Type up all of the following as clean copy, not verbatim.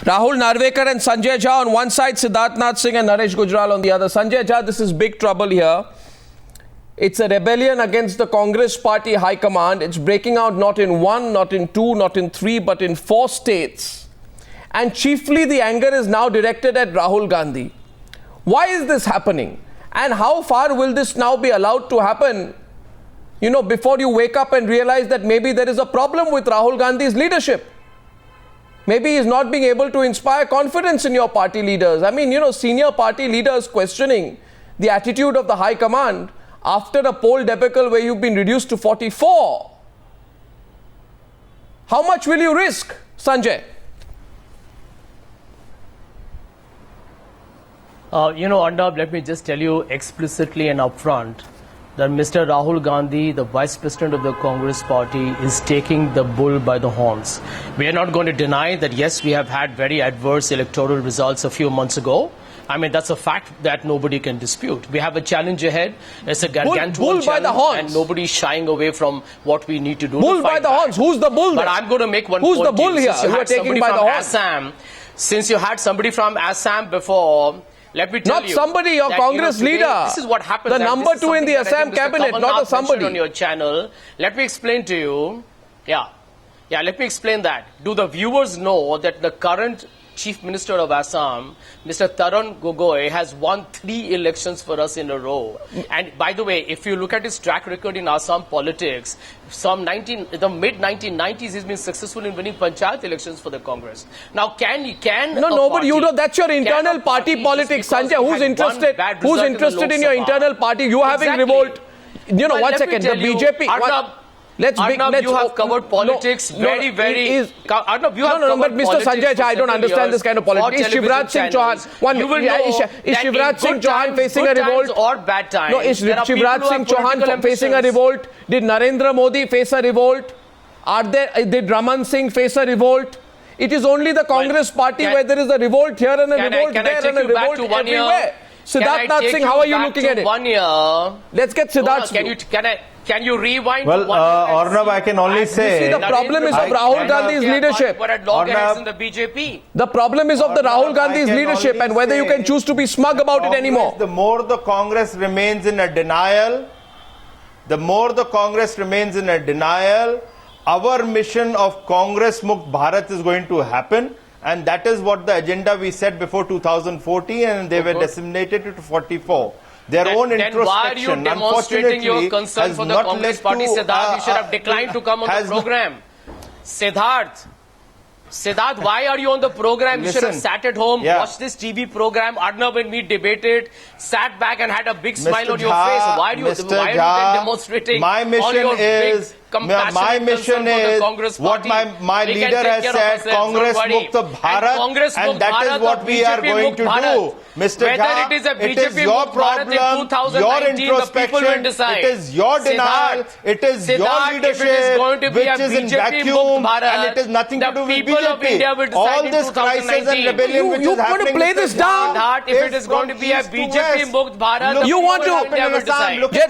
Rahul Narvekar and Sanjay Jha on one side, Siddharth Nath Singh and Naresh Gujral on the other. Sanjay Jha, this is big trouble here. It's a rebellion against the Congress party high command. It's breaking out not in one, not in two, not in three, but in 4 states. And chiefly the anger is now directed at Rahul Gandhi. Why is this happening? And how far will this now be allowed to happen, you know, before you wake up and realize that maybe there is a problem with Rahul Gandhi's leadership? Maybe he's not being able to inspire confidence in your party leaders. I mean, you know, senior party leaders questioning the attitude of the high command after a poll debacle where you've been reduced to 44. How much will you risk, Sanjay? Arnab, let me just tell you explicitly and upfront that Mr. Rahul Gandhi, the Vice President of the Congress Party, is taking the bull by the horns. We are not going to deny that, yes, we have had very adverse electoral results a few months ago. I mean, that's a fact that nobody can dispute. We have a challenge ahead. It's a gargantuan bull by the horns. And nobody's shying away from what we need to do. Bull by the horns. Who's the bull? But I'm going to make one point. Who's the bull here? Since you are taking by the horns. Since you had somebody from Assam before, let me tell you. Not somebody, your Congress leader. This is what happens. The number 2 in the Assam cabinet, not a somebody. On your channel. Let me explain to you. Yeah, let me explain that. Do the viewers know that the current Chief Minister of Assam, Mr. Tarun Gogoi, has won 3 elections for us in a row. And by the way, if you look at his track record in Assam politics, the mid-1990s, he's been successful in winning panchayat elections for the Congress. Now, nobody, you know, that's your internal party politics, Sanjay. Who's interested in your internal party? You having revolt. You know, one second. The BJP. Arnab, you have covered politics very. Arnab, you have covered but Mr. Sanjay Jha, I don't understand this kind of politics. Is Shivraj Singh Chauhan is Shivraj Singh Chauhan facing a revolt? Or bad times. No, is Shivraj Singh Chauhan facing a revolt? Did Narendra Modi face a revolt? Did Raman Singh face a revolt? It is only the Congress party where there is a revolt here and a revolt there and a revolt everywhere. Siddharth Nath Singh, how are you looking at it? 1 year. Let's get Siddharth. Can you rewind? Well, Arnab, I can only say... the problem is of Rahul Gandhi's leadership. The problem is of the Rahul Gandhi's leadership and whether you can choose to be smug about it anymore. The more the Congress remains in a denial, our mission of Congress Mukt Bharat is going to happen. And that is what the agenda we set before 2014 and they were disseminated to 44. Their own introspection, why are you demonstrating your concern for the Congress party, Siddharth? You should have declined to come on the program. Siddharth, why are you on the program? You should have sat at home, watched this TV program, Arnab and me debated, sat back and had a big smile on your face. Why are you then demonstrating all your big my mission is what my leader has said, Congress Mukt Bharat, and that is what we are going to do. Mr. Jha, it is your problem, your introspection, it is your denial, it is your leadership which is in vacuum and it has nothing to do with BJP. All this crisis and rebellion which is happening. You want to play this down? If it is going to be a BJP Mukt Bharat, you want to,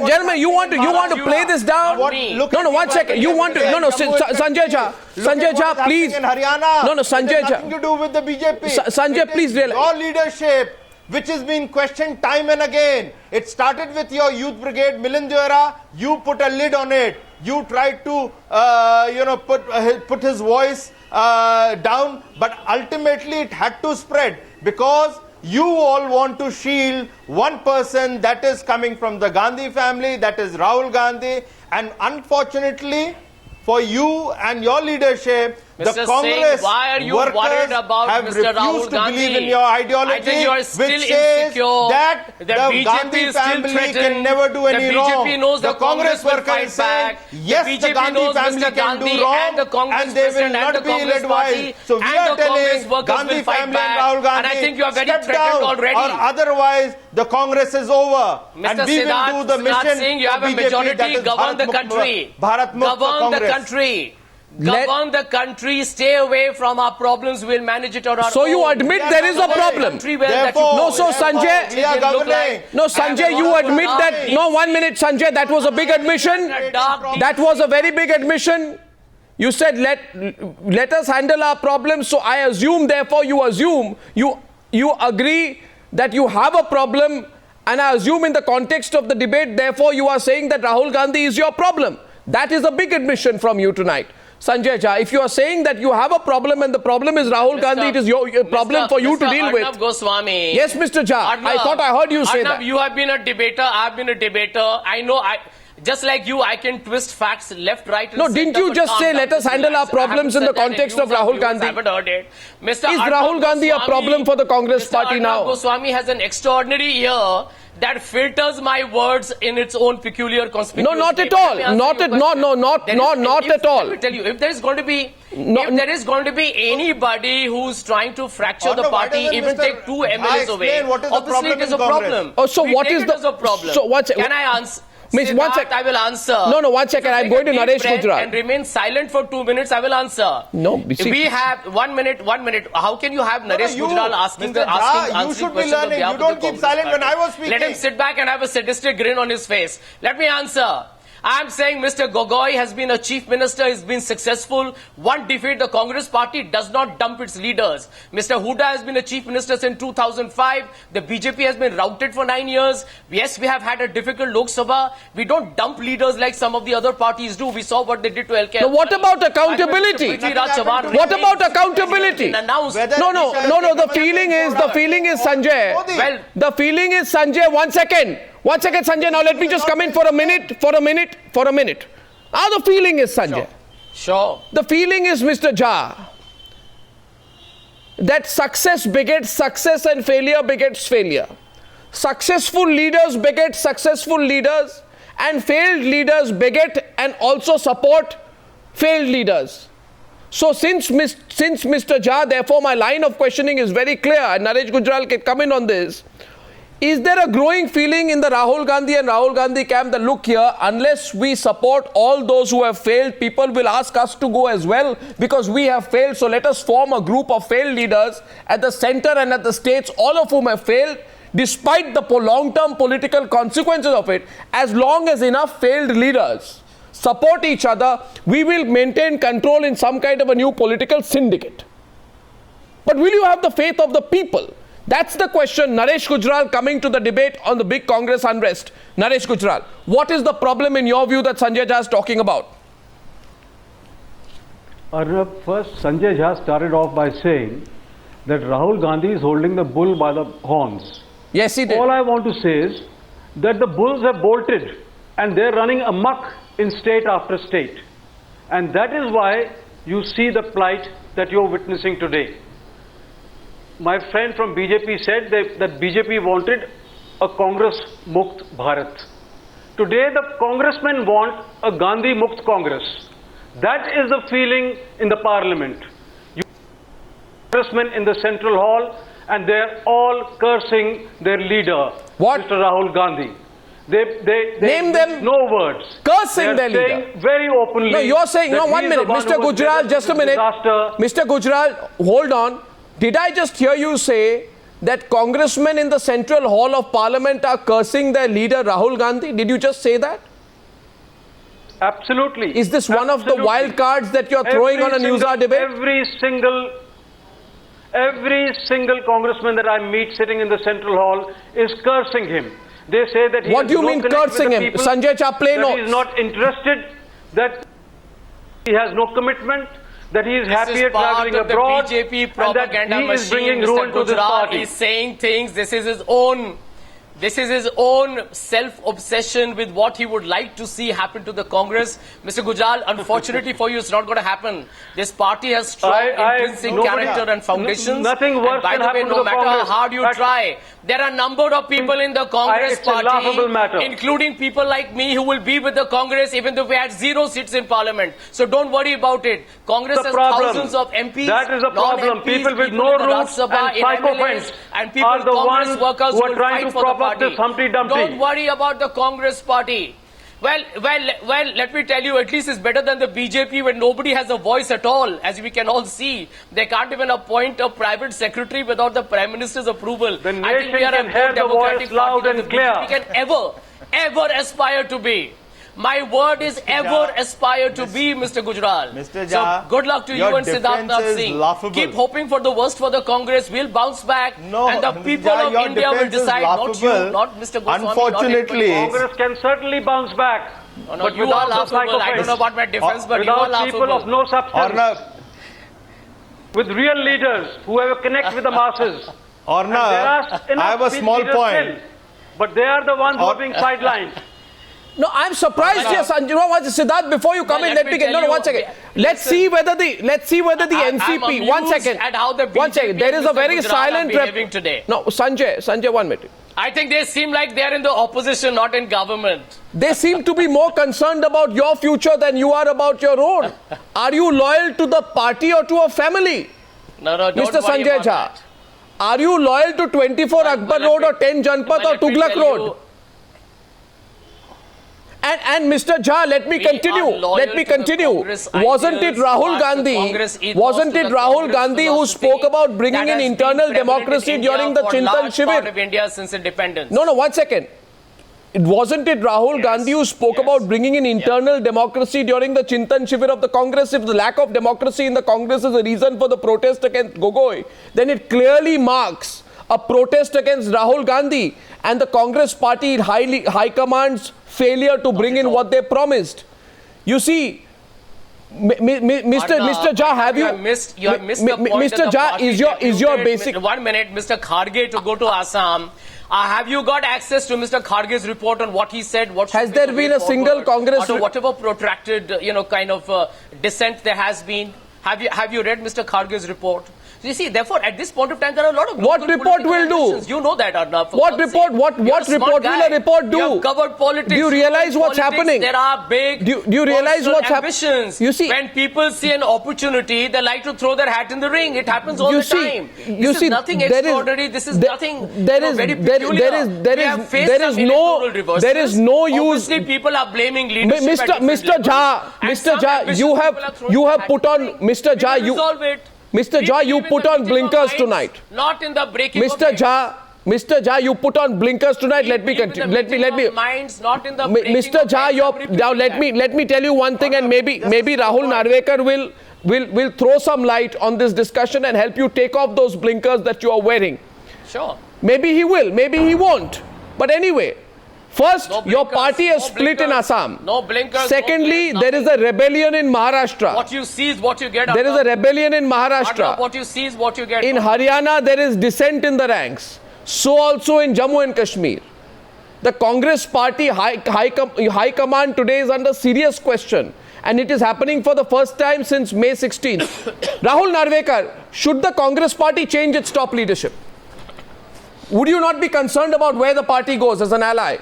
gentlemen, you want to play this down? No, one second. You want to? No, Sanjay Jha, please. No, Sanjay Jha. Nothing to do with the BJP. Sanjay, please. Your leadership, which has been questioned time and again. It started with your youth brigade, Milind Deora. You put a lid on it. You tried to, put his voice down, but ultimately it had to spread because you all want to shield one person that is coming from the Gandhi family, that is Rahul Gandhi. And unfortunately, for you and your leadership, Mr. the Congress why are you worried about have Mr. Rahul refused Gandhi? to believe in your ideology, I think you are still which says insecure that the BJP Gandhi is still family threatened. can never do any wrong. BJP knows the Congress will fight back. Yes, the Gandhi family can do wrong, and they will not be ill-advised. So we are telling Gandhi family and Rahul Gandhi, and I think you are very step threatened down, already. or otherwise the Congress is over, and we will do the mission. You have a majority, govern the country. Govern the country. Govern the country, stay away from our problems, we'll manage it on our own. So you admit there is a problem. Sanjay, you admit that, 1 minute, Sanjay, that was a big admission. That was a very big admission. You said let us handle our problems. So I assume, therefore you agree that you have a problem, and I assume in the context of the debate, therefore you are saying that Rahul Gandhi is your problem. That is a big admission from you tonight. Sanjay Jha, if you are saying that you have a problem and the problem is Rahul Gandhi, it is your problem for you to deal with. Arnab Goswami. Yes, Mr. Jha, I thought I heard you say that. You have been a debater, I have been a debater. I know, just like you, I can twist facts left, right, and no, didn't you just say let us handle our problems in the context of Rahul Gandhi? I haven't heard it. Is Rahul Gandhi a problem for the Congress party now? Mr. Goswami has an extraordinary ear that filters my words in its own peculiar conspicuous No, not at all. Not at all. Let me tell you, if there is going to be anybody who's trying to fracture the party, even take 2 MLAs away, obviously it is a problem. Oh, so what is the problem? So what? Can I answer? Miss, one second. I will answer. No, 1 second. I'm going to Naresh Gujral. And remain silent for 2 minutes. I will answer. No, we have 1 minute. How can you have Naresh Gujral answering questions on behalf of the Congress? You don't keep silent when I was speaking. Let him sit back and have a sadistic grin on his face. Let me answer. I'm saying Mr. Gogoi has been a chief minister, he's been successful. One defeat, the Congress party does not dump its leaders. Mr. Huda has been a chief minister since 2005. The BJP has been routed for 9 years. Yes, we have had a difficult Lok Sabha. We don't dump leaders like some of the other parties do. We saw what they did to LK. Now, what about accountability? What about accountability? No. The feeling is, Sanjay. Well, the feeling is, Sanjay, 1 second. 1 second, Sanjay. Now let me just come in for a minute. Now the feeling is, Sanjay. Sure. The feeling is, Mr. Jha, that success begets success and failure begets failure. Successful leaders beget successful leaders, and failed leaders beget and also support failed leaders. So since Mr. Jha, therefore my line of questioning is very clear, and Naresh Gujral can come in on this. Is there a growing feeling in the Rahul Gandhi and Rahul Gandhi camp that, look here, unless we support all those who have failed, people will ask us to go as well because we have failed. So let us form a group of failed leaders at the center and at the states, all of whom have failed, despite the long-term political consequences of it. As long as enough failed leaders support each other, we will maintain control in some kind of a new political syndicate. But will you have the faith of the people? That's the question. Naresh Gujral coming to the debate on the big Congress unrest. Naresh Gujral, what is the problem in your view that Sanjay Jha is talking about? Arnab, first Sanjay Jha started off by saying that Rahul Gandhi is holding the bull by the horns. Yes, he did. All I want to say is that the bulls have bolted and they're running amok in state after state. And that is why you see the plight that you're witnessing today. My friend from BJP said that BJP wanted a Congress Mukt Bharat. Today the congressmen want a Gandhi Mukt Congress. That is the feeling in the parliament. You congressmen in the central hall and they're all cursing their leader, what? Mr. Rahul Gandhi. They name them. No words. Cursing their leader. Saying very openly. No, you're saying, no, 1 minute. Mr. Gujral, just a minute. Mr. Gujral, hold on. Did I just hear you say that congressmen in the Central Hall of Parliament are cursing their leader Rahul Gandhi? Did you just say that? Absolutely. Is this one of the wild cards that you're throwing on a Newshour debate? Every single congressman that I meet sitting in the Central Hall is cursing him. They say that he what do you mean cursing him? Sanjay Jha, play notes. He is not interested, that he has no commitment, that he is happy at traveling abroad, the BJP propaganda and that he is bringing machine. ruin to this party. He's saying things. This is his own self-obsession with what he would like to see happen to the Congress. Mr. Gujral, unfortunately for you, it's not going to happen. This party has strong intrinsic character and foundations. Nothing worse can happen to the Congress. No matter how you try, there are a number of people in the Congress party, including people like me, who will be with the Congress even though we had 0 seats in Parliament. So don't worry about it. Congress has thousands of MPs. That is a problem. People with no roots and psychopaths and people, are the Congress ones workers who are trying to prop up this Humpty Dumpty. Don't worry about the Congress party. Well, let me tell you, at least it's better than the BJP when nobody has a voice at all. As we can all see, they can't even appoint a private secretary without the Prime Minister's approval. The nation can hear the voice loud and clear. We can ever aspire to be. My word is ever aspire to be, Mr. Gujral. Mr. So Jha, good luck to you your and Siddharth defense is Singh. laughable. Keep hoping for the worst for the Congress. We'll bounce back. No, and the Mr. people Jha, of your India will defense is decide, not you, laughable. not Mr. Goswami. Unfortunately, not Congress can certainly bounce back. no, but you are without the laughable. I don't know about my defense, but you are without people laughable. of no substance, Arnav, with real leaders who have a connect with the masses. And there are Arnav, enough I have a big small leaders point. still, but they are the ones who are being sidelined. No, I'm surprised here, Sanjay. Siddharth, before you come Well, in, let let me me get tell no, you, one second. Let's listen. see whether the I'm NCP. One amused second. at how the One second. BJP There is a and very Mr. Gujral are silent behaving today. No, Sanjay, 1 minute. I think they seem like they're in the opposition, not in government. They seem to be more concerned about your future than you are about your own. Are you loyal to the party or to a family? No, don't Mr. worry Sanjay about Jha, that. are you loyal to 24 Akbar Road or 10 Janpat or Tughlaq Road? And Mr. Jha, let me We are continue. loyal Let me to the continue. Congress Wasn't it ideals, Rahul to Gandhi? Congress ethos, Wasn't to it the Rahul Congress Gandhi who philosophy spoke about bringing that in has internal been prevalent democracy in India during the for Chintan large part Shivir? of India since independence? No, 1 second. Wasn't it Rahul Gandhi who spoke about bringing in internal democracy during the Chintan Shivir of the Congress? If the lack of democracy in the Congress is a reason for the protest against Gogoi, then it clearly marks a protest against Rahul Gandhi and the Congress party high command's failure to bring in what they promised. You see, Mr. Jha, have you missed the point Mr. Jha, is your basic 1 minute, Mr. Kharge, to go to Assam. Have you got access to Mr. Kharge's report on what he said? What Has there been a single Congress or to whatever protracted, kind of dissent there has been? Have you read Mr. Kharge's report? So you see, therefore, at this point of time, there are a lot of What local report political will do? ambitions. You know that, Arnav. What report? What report will a report do? You have covered politics. Do you realize what's happening? There are big Do you realize what's ambitions. You see, when people see an opportunity, they like to throw their hat in the ring. It happens all the time. This is nothing extraordinary. This is nothing very peculiar. There is no use. Obviously, people are blaming leadership. Mr. Jha, you have put on Mr. Jha. Resolve it. Mr. Jha, you put on blinkers tonight. Not in the breaking Mr. Jha, you put on blinkers tonight. Let me continue. Let me. Minds, not in the Mr. Jha, now let me tell you one thing, and maybe Rahul Narvekar will throw some light on this discussion and help you take off those blinkers that you are wearing. Sure. Maybe he will. Maybe he won't. But anyway. First, your party is split in Assam. No blinkers. Secondly, there is a rebellion in Maharashtra. What you see is what you get. There is a rebellion in Maharashtra. What you see is what you get. In Haryana, there is dissent in the ranks. So also in Jammu and Kashmir. The Congress party high command today is under serious question. And it is happening for the first time since May 16th. Rahul Narvekar, should the Congress party change its top leadership? Would you not be concerned about where the party goes as an ally?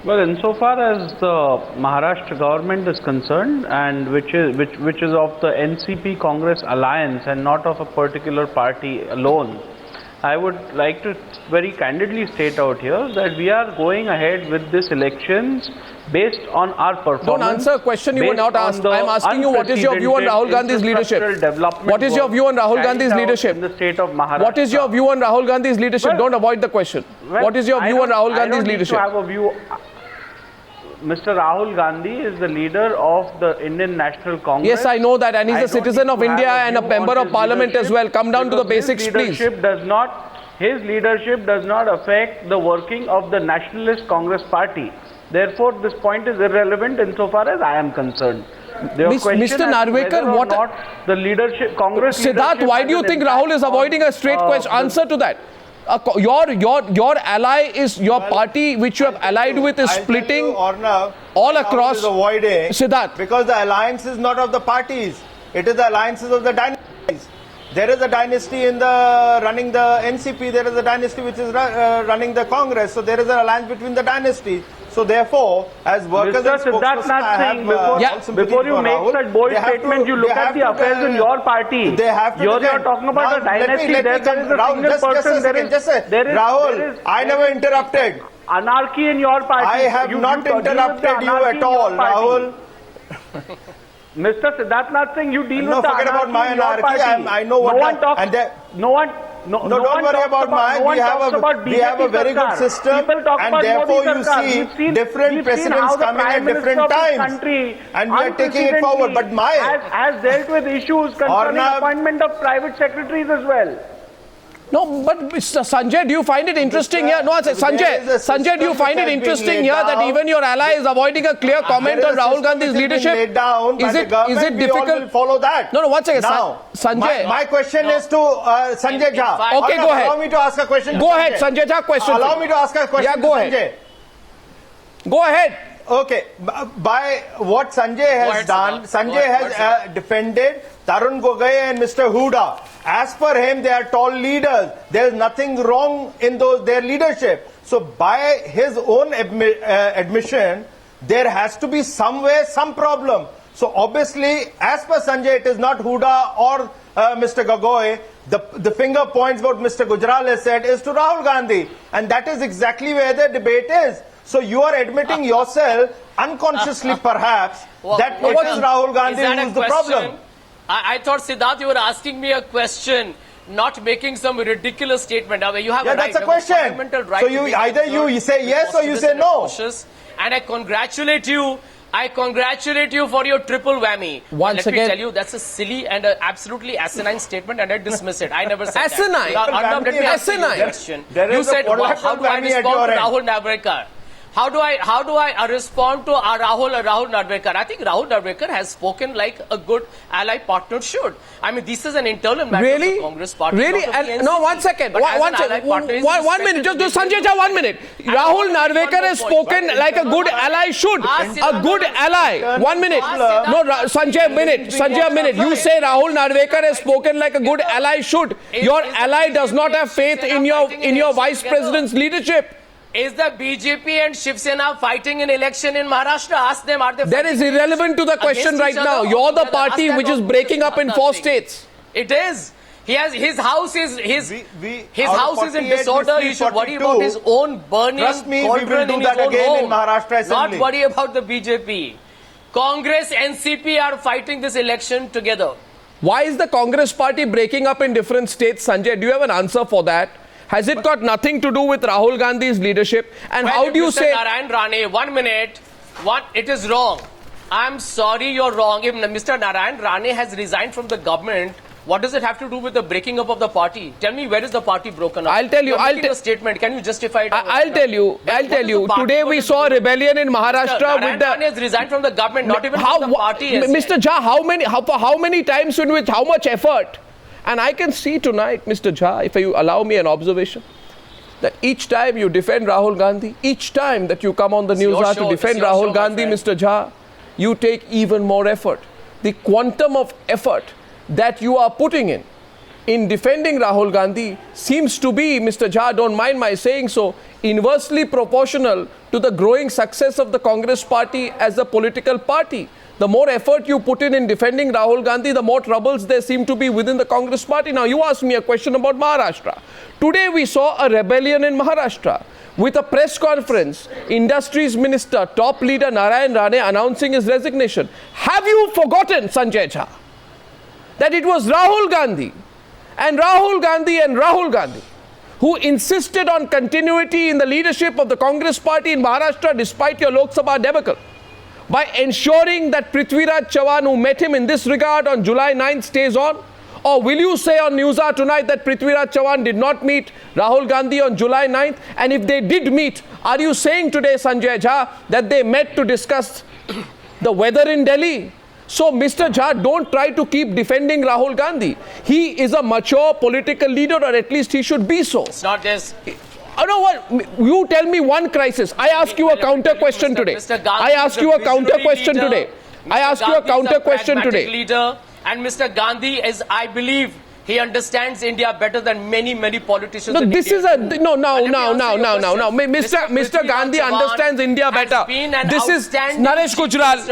Well, insofar as the Maharashtra government is concerned, and which is of the NCP Congress alliance and not of a particular party alone, I would like to very candidly state out here that we are going ahead with this elections based on our performance. Don't answer a question you were not asked. I am asking you, what is your view on Rahul Gandhi's leadership? What is your view on Rahul Gandhi's leadership? In the state of Maharashtra. What is your view on Rahul Gandhi's leadership? Well, don't avoid the question. What is your view on Rahul Gandhi's leadership? I don't need to have a view. Mr. Rahul Gandhi is the leader of the Indian National Congress. Yes, I know that, and he's a citizen of India and a member of parliament as well. Come down to the basics, please. His leadership does not affect the working of the Nationalist Congress Party. Therefore, this point is irrelevant insofar as I am concerned. Mr. Narvekar, what the leadership, Congress Siddharth, why do you think Rahul is avoiding a straight question? Answer to that. Your ally is your party, which you have allied with, is splitting all across. Avoiding Siddharth, because the alliance is not of the parties; it is the alliances of the dynasties. There is a dynasty in the running the NCP. There is a dynasty which is running the Congress. So there is an alliance between the dynasties. So therefore, as workers and spokesperson, I have before you make such bold statements, you look at the affairs in your party. They have to. You're not talking about a dynasty. There is a single person. Rahul, I never interrupted. Anarchy in your party. I have not interrupted you at all, Rahul. Mr. Siddharth Singh, you deal with the forget about my anarchy. I know what. No one No, don't worry about mine. We have a very good system, and therefore you see different presidents coming at different times, and we are taking it forward. But mine has dealt with issues concerning appointment of private secretaries as well. No, but Mr. Sanjay, do you find it interesting here? No, Sanjay, do you find it interesting here that even your ally is avoiding a clear comment on Rahul Gandhi's leadership? Is it difficult? We follow that. No, one second. Now, Sanjay. My question is to Sanjay Jha. Okay, go ahead. Allow me to ask a question. Go ahead, Sanjay Jha, question. Allow me to ask a question. Yeah, go ahead. Go ahead. Okay, by what Sanjay has done, Sanjay has defended Tarun Gogoi and Mr. Huda. As per him, they are tall leaders. There is nothing wrong in their leadership. So by his own admission, there has to be somewhere some problem. So obviously, as per Sanjay, it is not Huda or Mr. Gogoi. The finger points what Mr. Gujral has said is to Rahul Gandhi. And that is exactly where the debate is. So you are admitting yourself, unconsciously perhaps, that it is Rahul Gandhi who is the problem. I thought, Siddharth, you were asking me a question, not making some ridiculous statement. I mean, you have a right, that's a question. Fundamental right. So you either you say yes or you say no. And I congratulate you. I congratulate you for your triple whammy. Let me tell you, that's a silly and absolutely asinine statement, and I dismiss it. I never said asinine. That. Let me ask you a question. You said, how do I respond to Rahul Narvekar? How do I respond to Rahul Narvekar? I think Rahul Narvekar has spoken like a good ally partner should. I mean, this is an internal matter of the Congress party. Really? And no, 1 second. One minute. Just do Sanjay Jha, 1 minute. Rahul Narvekar has spoken like a good ally should. A good ally. 1 minute. No, Sanjay, a minute. You say Rahul Narvekar has spoken like a good ally should. Your ally does not have faith in your vice president's leadership. Is the BJP and Shiv Sena fighting an election in Maharashtra? Ask them, are they That is irrelevant to the question right now. You're the party which is breaking up in 4 states. It is. His house is in disorder. He should worry about his own burning. Trust me, we will do that again in Maharashtra Assembly. Not worry about the BJP. Congress, NCP are fighting this election together. Why is the Congress party breaking up in different states, Sanjay? Do you have an answer for that? Has it got nothing to do with Rahul Gandhi's leadership? And how do you say... Mr. Narayan Rane, 1 minute. It is wrong. I'm sorry, you're wrong. If Mr. Narayan Rane has resigned from the government, what does it have to do with the breaking up of the party? Tell me, where is the party broken up? I'll tell you. I'll a statement. Can you justify it? I'll tell you. Today we saw a rebellion in Maharashtra with the... Narayan Rane has resigned from the government, not even from the party. Mr. Jha, how many times and with how much effort? And I can see tonight, Mr. Jha, if you allow me an observation, that each time you defend Rahul Gandhi, each time that you come on the Newshour to defend Rahul Gandhi, Mr. Jha, you take even more effort. The quantum of effort that you are putting in defending Rahul Gandhi seems to be, Mr. Jha, don't mind my saying so, inversely proportional to the growing success of the Congress party as a political party. The more effort you put in defending Rahul Gandhi, the more troubles there seem to be within the Congress party. Now, you asked me a question about Maharashtra. Today, we saw a rebellion in Maharashtra. With a press conference, Industries Minister, top leader Narayan Rane announcing his resignation. Have you forgotten, Sanjay Jha, that it was Rahul Gandhi who insisted on continuity in the leadership of the Congress party in Maharashtra despite your Lok Sabha debacle? By ensuring that Prithviraj Chavan, who met him in this regard on July 9th, stays on? Or will you say on Newshour tonight that Prithviraj Chavan did not meet Rahul Gandhi on July 9th? And if they did meet, are you saying today, Sanjay Jha, that they met to discuss the weather in Delhi? So, Mr. Jha, don't try to keep defending Rahul Gandhi. He is a mature political leader, or at least he should be so. It's not this. You know what? You tell me one crisis. I ask you a counter question today. I ask you a counter question today. I ask you a counter question today. Leader, and Mr. Gandhi is, I believe, he understands India better than many politicians. No, this is a Mr. Gandhi understands India better. This is Naresh Gujral.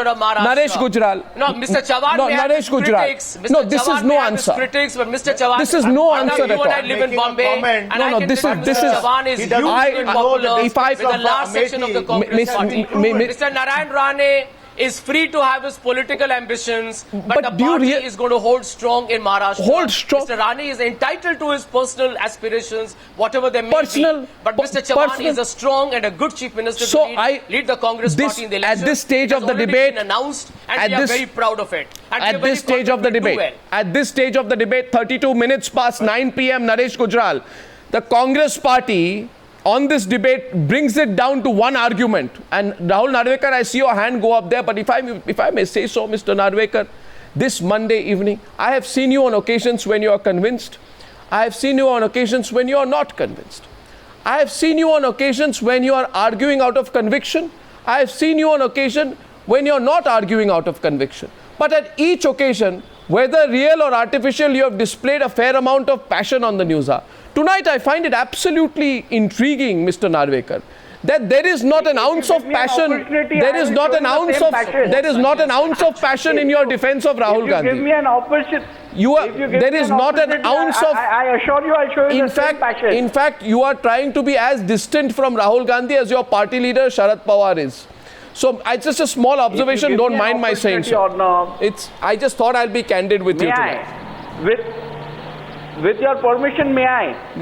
No, Mr. Chavan. No, Naresh Gujral. No, this is no answer. Critics, but Mr. Chavan. This is no answer at all. I live in Bombay. No, this is. Chavan is hugely popular with the last section of the Congress party. Mr. Narayan Rane is free to have his political ambitions, but the do you party is going to hold strong in Maharashtra. Hold strong. Mr. Rane is entitled to his personal aspirations, whatever they may Personal- be. But Mr. Chavan personal- is a strong and a good chief minister So to lead the Congress party in the election. At this stage It has of the already debate, been announced, and at we are this- very proud of it. And we are at very this stage of the confident we'll do debate, well. at this stage of the debate, 32 minutes past 9 p.m. Naresh Gujral, the Congress party on this debate brings it down to one argument. And Rahul Narvekar, I see your hand go up there, but if I may say so, Mr. Narvekar, this Monday evening, I have seen you on occasions when you are convinced. I have seen you on occasions when you are not convinced. I have seen you on occasions when you are arguing out of conviction. I have seen you on occasion when you are not arguing out of conviction. But at each occasion, whether real or artificial, you have displayed a fair amount of passion on the Newshour. Tonight, I find it absolutely intriguing, Mr. Narvekar, that there is not an ounce of passion. There is not an ounce of. There is not an ounce of passion in your defense of Rahul Gandhi. Give me an opportunity. There is not an ounce of. I assure you, I'll show you the same passion. In fact, you are trying to be as distant from Rahul Gandhi as your party leader Sharad Pawar is. So, it's just a small observation. Don't mind my saying so. I just thought I'll be candid with you tonight. With your permission, may I?